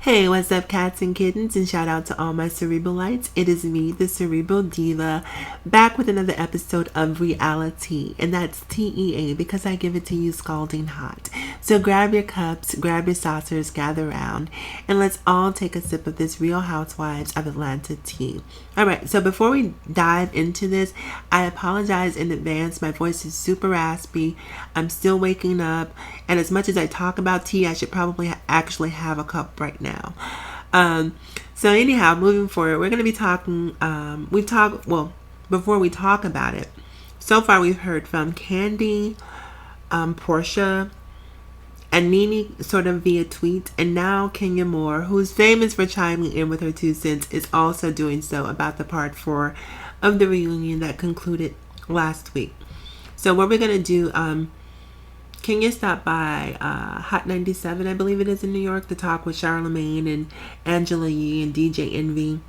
Hey, what's up, cats and kittens, and shout out to all my Cerebralites. It is me, the Cerebral Diva, back with another episode of RealiTea, and that's TEA because I give it to you scalding hot. So grab your cups, grab your saucers, gather around, and let's all take a sip of this Real Housewives of Atlanta tea. Alright, so before we dive into this, I apologize in advance. My voice is super raspy. I'm still waking up, and as much as I talk about tea, I should probably actually have a cup right now. So anyhow, moving forward, we're going to be talking, before we talk about it, so far we've heard from Candy, Porsha, and Nene sort of via tweet, and now Kenya Moore, who's famous for chiming in with her 2 cents, is also doing so about the part 4 of the reunion that concluded last week. So what we're going to do, Kenya stopped by Hot 97, I believe it is, in New York, to talk with Charlamagne and Angela Yee and DJ Envy.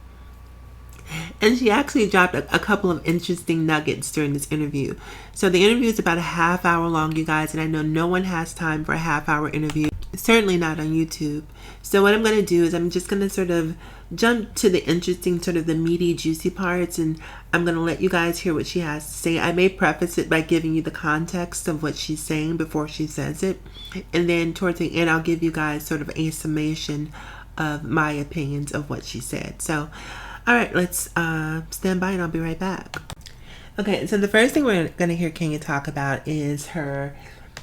And she actually dropped a couple of interesting nuggets during this interview. So the interview is about a half hour long, you guys, and I know no one has time for a half hour interview. Certainly not on YouTube. So what I'm going to do is I'm just going to sort of jump to the interesting, sort of the meaty, juicy parts, and I'm going to let you guys hear what she has to say. I may preface it by giving you the context of what she's saying before she says it. And then towards the end, I'll give you guys sort of a summation of my opinions of what she said. So, all right, let's stand by and I'll be right back. Okay, so the first thing we're going to hear Kenya talk about is her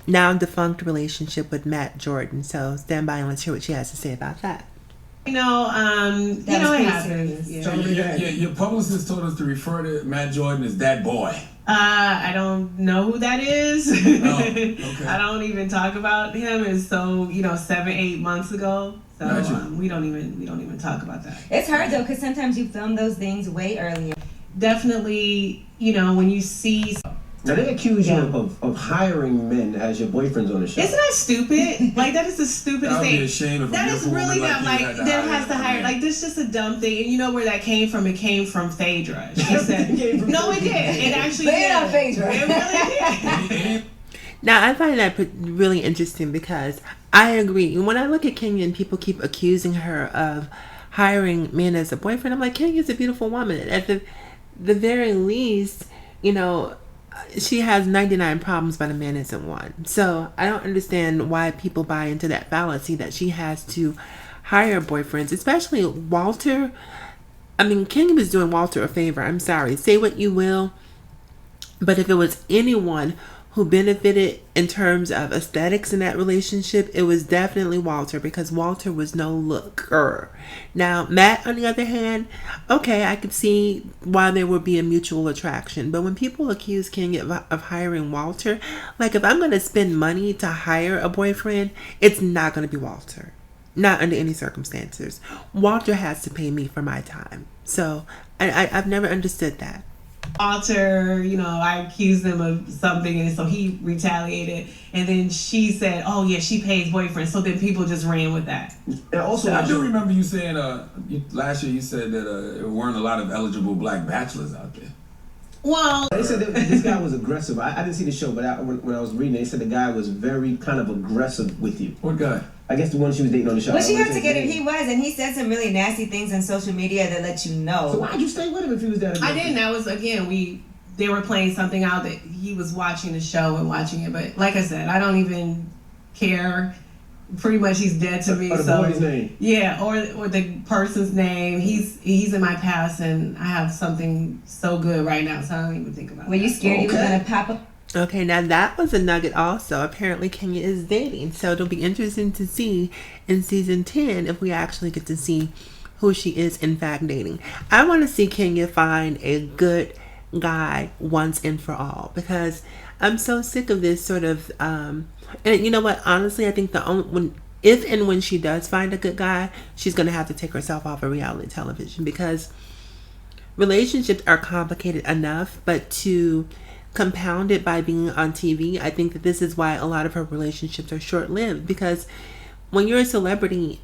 now defunct relationship with Matt Jordan. So stand by and let's hear what she has to say about that. It happens. Yeah. So your publicist told us to refer to Matt Jordan as that boy. I don't know who that is. Oh, okay. I don't even talk about him. It's so 7-8 months ago. So we don't even talk about that. It's hard though, because sometimes you film those things way earlier. Definitely, when you see. Now they accuse you of hiring men as your boyfriends on the show. Isn't that stupid? Like, that is the stupidest thing. Be ashamed if that is really not like that has to hire. Like, this is just a dumb thing. And you know where that came from? It came from Phaedra. She said, "No, it did. It actually did." Phaedra. It really did. Now, I find that really interesting because I agree. When I look at Kenya and people keep accusing her of hiring men as a boyfriend, I'm like, Kenya's a beautiful woman. At the very least, she has 99 problems, but a man isn't one. So I don't understand why people buy into that fallacy that she has to hire boyfriends, especially Walter. I mean, Kenya was doing Walter a favor. I'm sorry. Say what you will. But if it was anyone who benefited in terms of aesthetics in that relationship, it was definitely Walter, because Walter was no looker. Now, Matt, on the other hand, okay, I could see why there would be a mutual attraction. But when people accuse Kenya of hiring Walter, like, if I'm going to spend money to hire a boyfriend, it's not going to be Walter. Not under any circumstances. Walter has to pay me for my time. So I've never understood that. Walter, I accused him of something, and so he retaliated, and then she said, "Oh yeah, she pays boyfriends." So then people just ran with that. And also, I do remember you saying last year you said that there weren't a lot of eligible black bachelors out there. Well, they said that this guy was aggressive. I didn't see the show, but when I was reading, they said the guy was very kind of aggressive with you. What guy? I guess the one she was dating on the show. Well, she got together. He was, and he said some really nasty things on social media that let you know. So why'd you stay with him if he was that aggressive? I didn't. That was, again, they were playing something out that he was watching the show and watching it. But like I said, I don't even care. Pretty much, he's dead to me. Or the boy's name. Yeah, or the person's name. He's in my past, and I have something so good right now, so I don't even think about it. Were you scared he was gonna pop up? Okay, now that was a nugget also. Apparently Kenya is dating. So it'll be interesting to see in season 10 if we actually get to see who she is in fact dating. I want to see Kenya find a good guy once and for all, because I'm so sick of this sort of and you know what, honestly, I think if and when she does find a good guy, she's going to have to take herself off of reality television, because relationships are complicated enough, but to compound it by being on TV, I think that this is why a lot of her relationships are short-lived, because when you're a celebrity,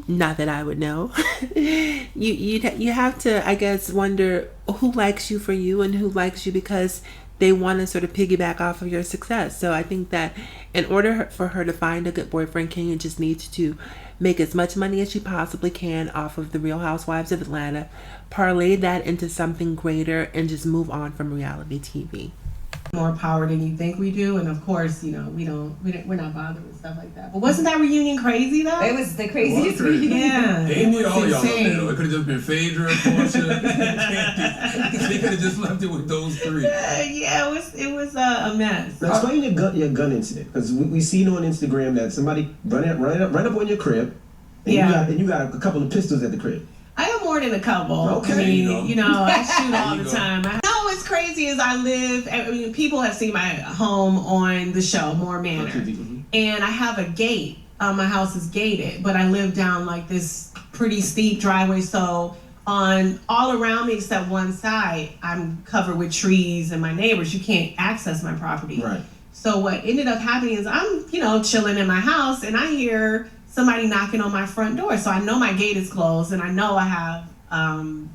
not that I would know, you have to, I guess, wonder who likes you for you and who likes you because they want to sort of piggyback off of your success. So I think that in order for her to find a good boyfriend, Kenya just needs to make as much money as she possibly can off of the Real Housewives of Atlanta, parlay that into something greater, and just move on from reality TV. More power than you think we do, and of course, we're not bothered with stuff like that. But wasn't that reunion crazy though? It was the craziest reunion. Yeah, They need all y'all up there though. It could have just been Phaedra, Porsha, Candy. They could have just left it with those three. Yeah, it was a mess. Now explain your gun incident, because we seen on Instagram that somebody run up on your crib, and you got a couple of pistols at the crib. I have more than a couple. Okay. I mean, I shoot all the time. What's crazy is people have seen my home on the show, More Manor. And I have a gate. My house is gated, but I live down like this pretty steep driveway. So on all around me except one side, I'm covered with trees and my neighbors. You can't access my property. Right. So what ended up happening is I'm, chilling in my house and I hear somebody knocking on my front door. So I know my gate is closed and I know I have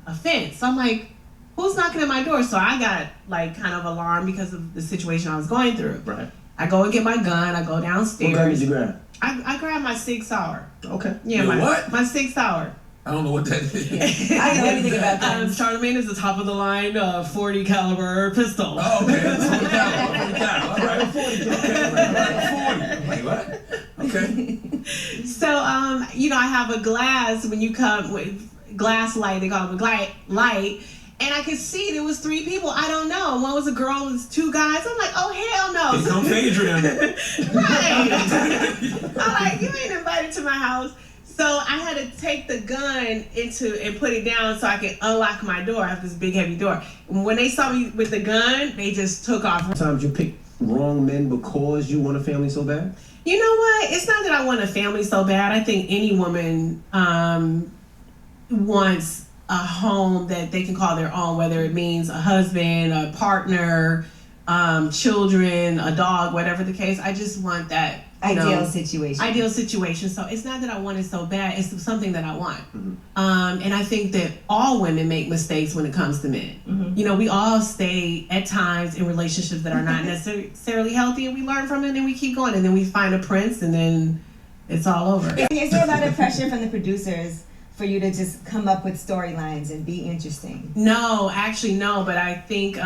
a fence. So I'm like, who's knocking at my door? So I got kind of alarmed because of the situation I was going through. Right. I go and get my gun. I go downstairs. What gun did you grab? I grabbed my 6 Sauer. Okay. Yeah, what? My 6 Sauer. I don't know what that is. I don't know anything about that. Charlemagne is the top of the line 40 caliber pistol. Oh, okay. That's 40 caliber. All right. 40. Wait, what? Okay. So, I have a glass when you come with glass light. They call it a light. And I could see there was 3 people. I don't know. One was a girl, it was 2 guys. I'm like, oh, hell no. Here come Phaedra. Right. I'm like, you ain't invited to my house. So I had to take the gun and put it down so I could unlock my door. I have this big, heavy door. And when they saw me with the gun, they just took off. Sometimes you pick wrong men because you want a family so bad? You know what? It's not that I want a family so bad. I think any woman wants a home that they can call their own, whether it means a husband, a partner, children, a dog, whatever the case. I just want that ideal situation. So it's not that I want it so bad. It's something that I want. Mm-hmm. And I think that all women make mistakes when it comes to men. Mm-hmm. We all stay at times in relationships that are not necessarily healthy, and we learn from it and we keep going, and then we find a prince, and then it's all over. Is there a lot of pressure from the producers for you to just come up with storylines and be interesting? No, actually no, but I think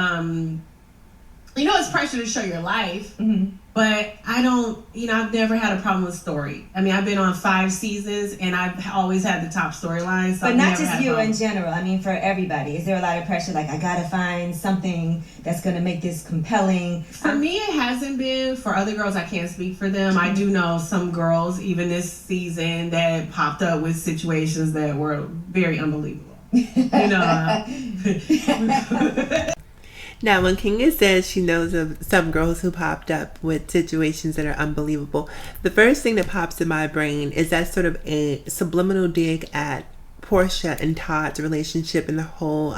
it's pressure to show your life. Mm-hmm. But I don't, I've never had a problem with story. I mean, I've been on 5 seasons and I've always had the top storyline. So but not just you in general. I mean, for everybody. Is there a lot of pressure? Like, I got to find something that's going to make this compelling? For me, it hasn't been. For other girls, I can't speak for them. Mm-hmm. I do know some girls, even this season, that popped up with situations that were very unbelievable. Now, when Kenya says she knows of some girls who popped up with situations that are unbelievable, the first thing that pops in my brain is that sort of a subliminal dig at Porsha and Todd's relationship in the whole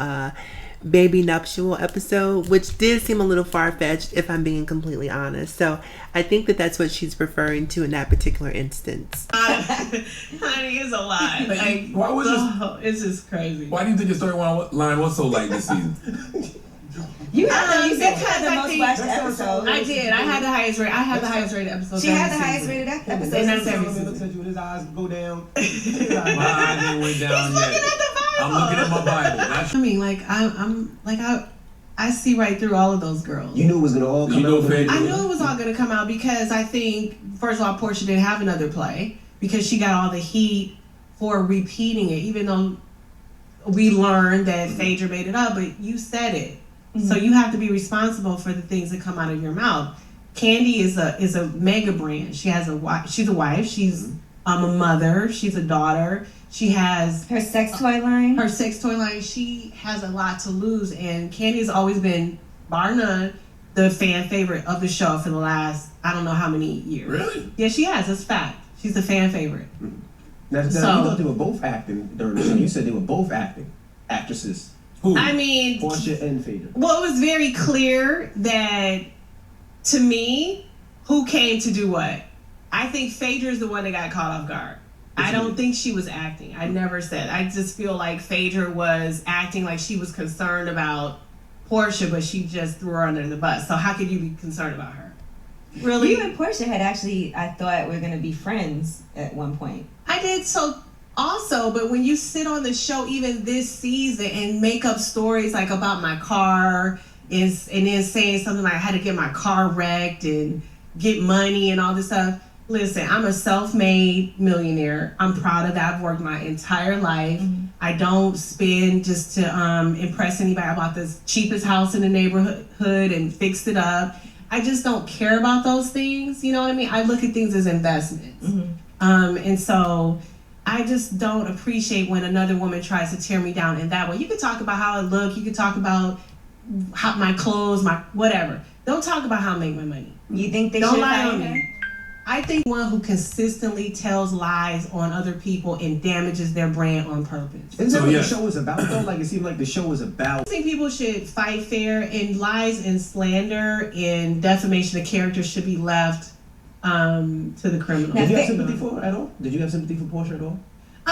baby nuptial episode, which did seem a little far-fetched if I'm being completely honest. So I think that that's what she's referring to in that particular instance. Honey, it's a lot. Like, why was this? It's just crazy. Why do you think your storyline was so light this season? You had the most watched episode. I did. I had the highest rated. I had the highest rated episode. She had the highest rated episode. And that's every season. Looks at you and his eyes go down. My eyes ain't went down He's yet. looking at the Bible. I'm looking at my Bible. I mean, I see right through all of those girls. You knew it was gonna all come out. I knew it was all gonna come out because I think, first of all, Porsha didn't have another play because she got all the heat for repeating it, even though we learned that Phaedra made it up, but you said it. Mm-hmm. So you have to be responsible for the things that come out of your mouth. Candy is a mega brand. She's a wife. She's a mother. She's a daughter. She has her sex toy line. She has a lot to lose, and Candy has always been, bar none, the fan favorite of the show for the last I don't know how many years. Really? Yeah, she has. That's fact. She's a fan favorite. Now, you thought they were both acting during the show. You said they were both actresses. Who? I mean, Porsha and Phaedra. Well, it was very clear that, to me, who came to do what. I think Phaedra is the one that got caught off guard. I don't think she was acting. I never said. I just feel like Phaedra was acting like she was concerned about Porsha, but she just threw her under the bus. So how could you be concerned about her? Really? You and Porsha had actually, I thought, were going to be friends at one point. I did so also, but when you sit on the show, even this season, and make up stories like about my car, and then saying something like I had to get my car wrecked and get money and all this stuff. Listen, I'm a self-made millionaire. I'm proud of that. I've worked my entire life. Mm-hmm. I don't spend just to impress anybody. I bought the cheapest house in the neighborhood and fixed it up. I just don't care about those things. You know what I mean? I look at things as investments. Mm-hmm. And so I just don't appreciate when another woman tries to tear me down in that way. You can talk about how I look. You can talk about how my clothes, my whatever. Don't talk about how I make my money. You think they don't should lie on me? I think one who consistently tells lies on other people and damages their brand on purpose. Isn't that what the show is about, though? Like, it seems like the show is about... I think people should fight fair, and lies and slander and defamation of character should be left to the criminal. Did you have sympathy for her at all? Did you have sympathy for Porsha at all?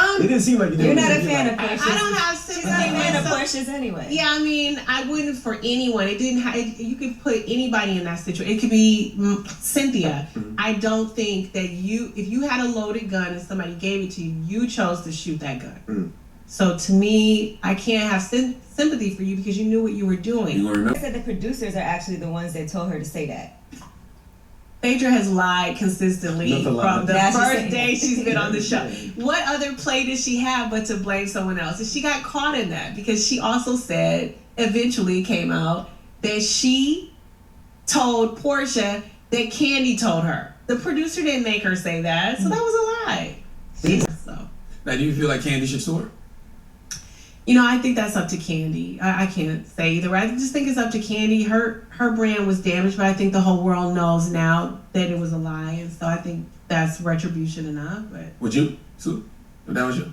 It didn't seem like you did. You're not a fan of Porsche. I don't have sympathy. She's not a fan of Porsches anyway. Yeah, I mean, I wouldn't for anyone. It didn't. You could put anybody in that situation. It could be Cynthia. Mm-hmm. I don't think that if you had a loaded gun and somebody gave it to you, you chose to shoot that gun. Mm-hmm. So to me, I can't have sympathy for you because you knew what you were doing. I said the producers are actually the ones that told her to say that. Phaedra has lied consistently from the first day she's been on the show. What other play did she have but to blame someone else? And she got caught in that because she also said, eventually it came out, that she told Porsha that Candy told her. The producer didn't make her say that, so that was a lie. So. Now, do you feel like Candy should sue her? You know, I think that's up to Candy. I can't say either way. I just think it's up to Candy. Her brand was damaged, but I think the whole world knows now that it was a lie, and so I think that's retribution enough. But would you sue if that was you?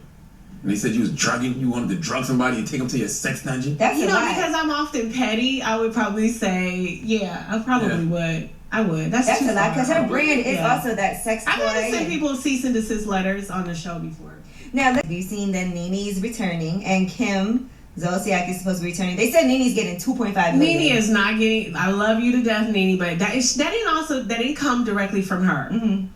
And they said you was drugging, you wanted to drug somebody and take them to your sex dungeon? That's because I'm often petty, I would probably say, yeah, I probably would. I would. That's a lot, because her brand is also that sex toy. I've had to send people cease and desist letters on the show before. Now, we've seen that Nene's returning, and Kim Zolciak is supposed to be returning. They said Nene's getting $2.5 million. Nene is not getting. I love you to death, Nene, but that didn't come directly from her. Mm-hmm.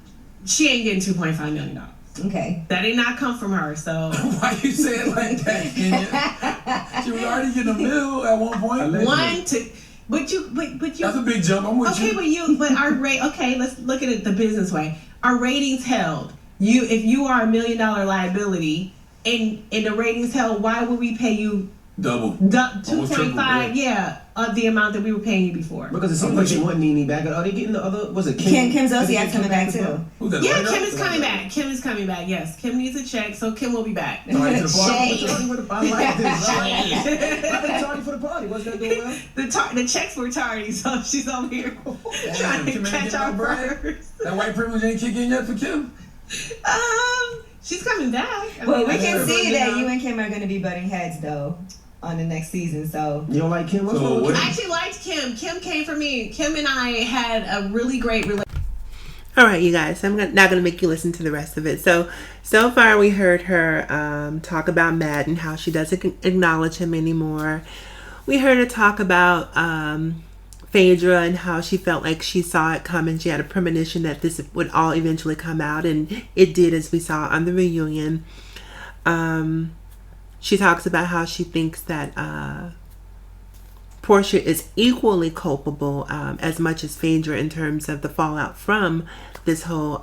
She ain't getting $2.5 million. Okay. That did not come from her. So why you say it like that, Kenya? She was already getting a mill at one point. But you. That's a big jump. I'm with you. But our rate. Okay, let's look at it the business way. Our ratings held. If you are $1 million liability and the ratings held, why would we pay you double 2.5? Yeah, of the amount that we were paying you before. Because it seems like they want Nene back. Are they getting the other? Was it Kim Zolciak coming back too? Yeah, Kim is coming back. Kim is coming back. Yes, Kim needs a check, so Kim will be back. I like this. Tardy for the party. What's that doing well? The checks were tardy, so she's over here trying to catch our purse. That white privilege ain't kicking yet for Kim. She's coming back. Well, we can see that you and Kim are going to be butting heads though on the next season. So you don't like Kim? I actually liked Kim. Kim came for me. Kim and I had a really great relationship. All right, you guys. I'm not going to make you listen to the rest of it. So far we heard her talk about Matt and how she doesn't acknowledge him anymore. We heard her talk about Phaedra and how she felt like she saw it coming. She had a premonition that this would all eventually come out, and it did, as we saw on the reunion. She talks about how she thinks that Porsha is equally culpable as much as Phaedra in terms of the fallout from this whole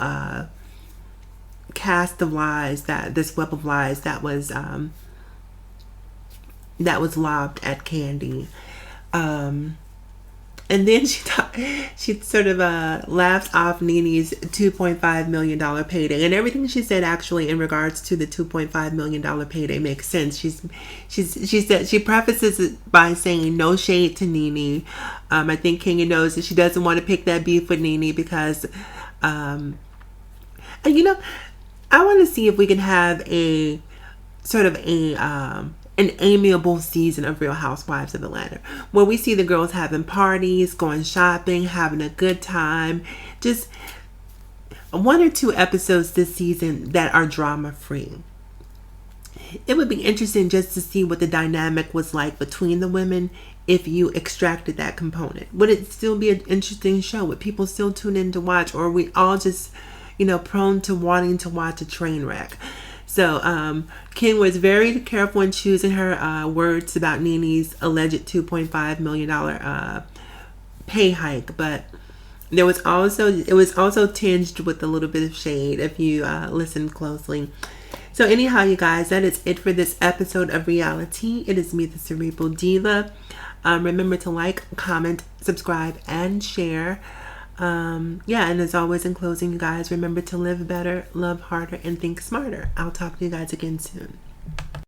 cast of lies, this web of lies that was lobbed at Candy. And then she sort of laughs off Nene's $2.5 million payday, and everything she said actually in regards to the $2.5 million payday makes sense. She said, she prefaces it by saying no shade to Nene. I think Kenya knows that she doesn't want to pick that beef with Nene because, and I want to see if we can have a sort of an amiable season of Real Housewives of Atlanta, where we see the girls having parties, going shopping, having a good time. Just 1 or 2 episodes this season that are drama free. it would be interesting just to see what the dynamic was like between the women if you extracted that component. Would it still be an interesting show? Would people still tune in to watch, or are we all just, prone to wanting to watch a train wreck? So Kim was very careful in choosing her words about Nene's alleged $2.5 million pay hike, but it was also tinged with a little bit of shade if you listen closely. So anyhow, you guys, that is it for this episode of Reality. It is me, the Cerebral Diva. Remember to like, comment, subscribe, and share. And as always, in closing, you guys, remember to live better, love harder, and think smarter. I'll talk to you guys again soon.